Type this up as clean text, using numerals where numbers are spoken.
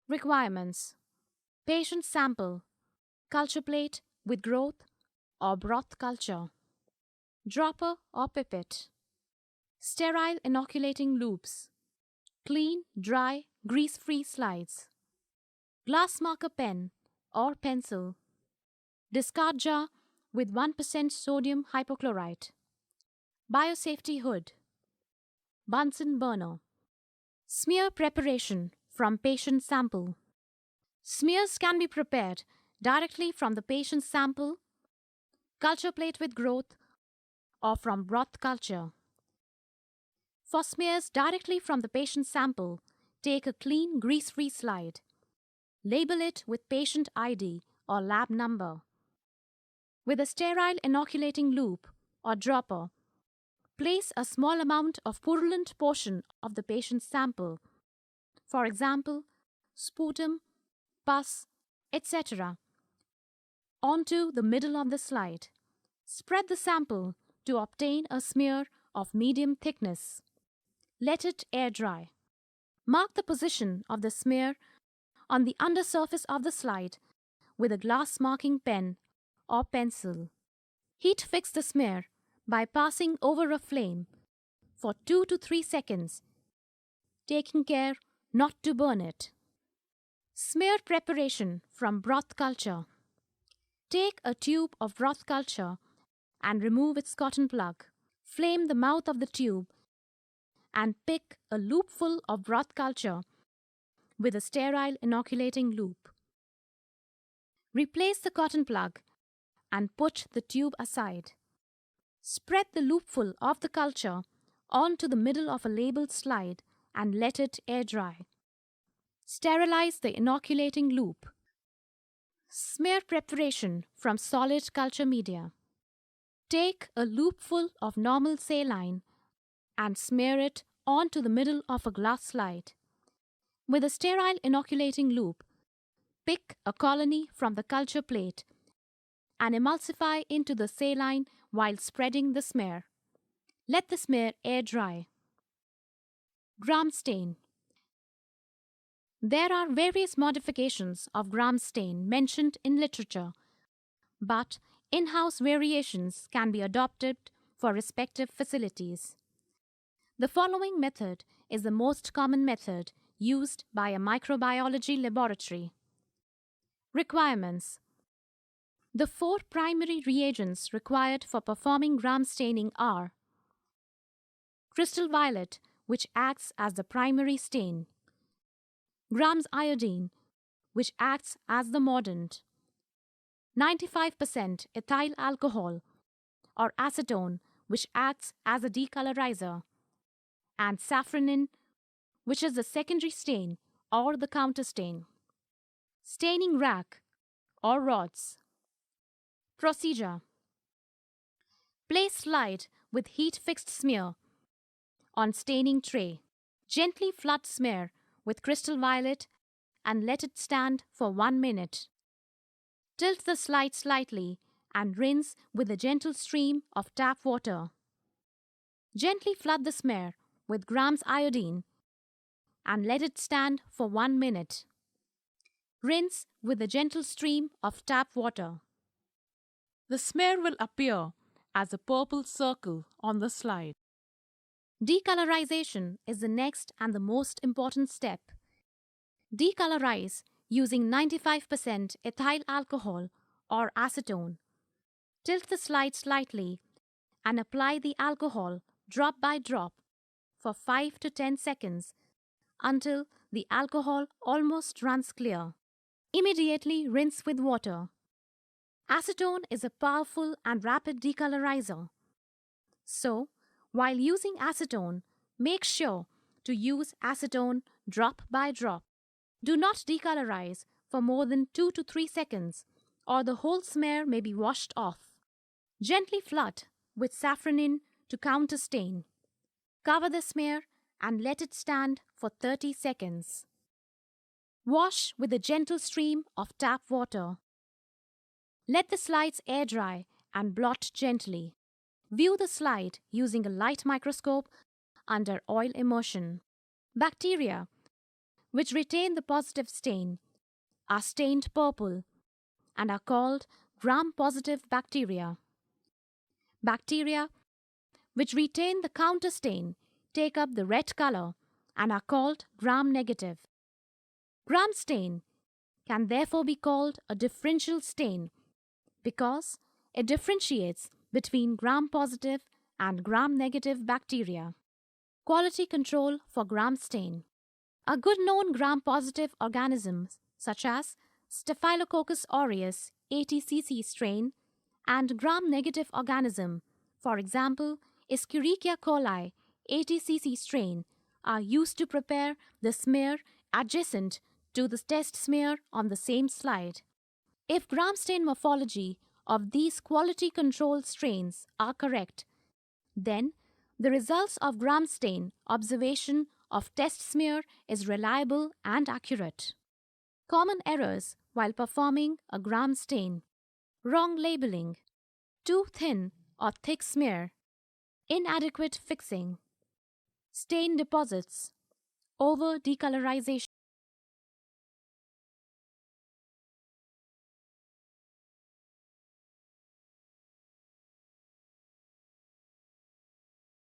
Requirements: patient sample, culture plate with growth or broth culture, dropper or pipette, sterile inoculating loops, clean, dry, grease-free slides, glass marker pen or pencil, discard jar with 1% sodium hypochlorite, biosafety hood, Bunsen burner, smear preparation from patient sample. Smears can be prepared directly from the patient's sample, culture plate with growth, or from broth culture. For smears directly from the patient's sample, take a clean, grease-free slide. Label it with patient ID or lab number. With a sterile inoculating loop or dropper, place a small amount of purulent portion of the patient's sample, for example, sputum, pus, etc., onto the middle of the slide. Spread the sample to obtain a smear of medium thickness. Let it air dry. Mark the position of the smear on the undersurface of the slide with a glass marking pen or pencil. Heat fix the smear by passing over a flame for 2 to 3 seconds, taking care not to burn it. Smear preparation from broth culture. Take a tube of broth culture and remove its cotton plug. Flame the mouth of the tube and pick a loopful of broth culture with a sterile inoculating loop. Replace the cotton plug and put the tube aside. Spread the loopful of the culture onto the middle of a labeled slide and let it air dry. Sterilize the inoculating loop. Smear preparation from solid culture media. Take a loopful of normal saline and smear it onto the middle of a glass slide. With a sterile inoculating loop, pick a colony from the culture plate and emulsify into the saline while spreading the smear. Let the smear air dry. Gram stain. There are various modifications of gram stain mentioned in literature, but in-house variations can be adopted for respective facilities. The following method is the most common method used by a microbiology laboratory. Requirements: the 4 primary reagents required for performing gram staining are crystal violet, which acts as the primary stain, Gram's iodine, which acts as the mordant, 95% ethyl alcohol or acetone, which acts as a decolorizer, and safranin, which is the secondary stain or the counterstain. Staining rack or rods. Procedure: place slide with heat-fixed smear on staining tray. Gently flood smear with crystal violet and let it stand for 1 minute. Tilt the slide slightly and rinse with a gentle stream of tap water. Gently flood the smear with Gram's iodine and let it stand for 1 minute. Rinse with a gentle stream of tap water. The smear will appear as a purple circle on the slide. Decolorization is the next and the most important step. Decolorize using 95% ethyl alcohol or acetone. Tilt the slide slightly and apply the alcohol drop by drop for 5 to 10 seconds until the alcohol almost runs clear. Immediately rinse with water. Acetone is a powerful and rapid decolorizer. So, while using acetone, make sure to use acetone drop by drop. Do not decolorize for more than 2 to 3 seconds or the whole smear may be washed off. Gently flood with safranin to counter stain. Cover the smear and let it stand for 30 seconds. Wash with a gentle stream of tap water. Let the slides air dry and blot gently. View the slide using a light microscope under oil immersion. Bacteria, which retain the positive stain, are stained purple and are called gram-positive bacteria. Bacteria which retain the counter stain take up the red color and are called gram-negative. Gram stain can therefore be called a differential stain because it differentiates between gram-positive and gram-negative bacteria. Quality control for gram stain. A good known gram-positive organisms such as Staphylococcus aureus ATCC strain and gram-negative organism, for example, Escherichia coli ATCC strain, are used to prepare the smear adjacent to the test smear on the same slide. If gram stain morphology of these quality control strains are correct, then the results of gram stain observation of test smear is reliable and accurate. Common errors while performing a gram stain: wrong labeling, too thin or thick smear, inadequate fixing, stain deposits, over decolorization.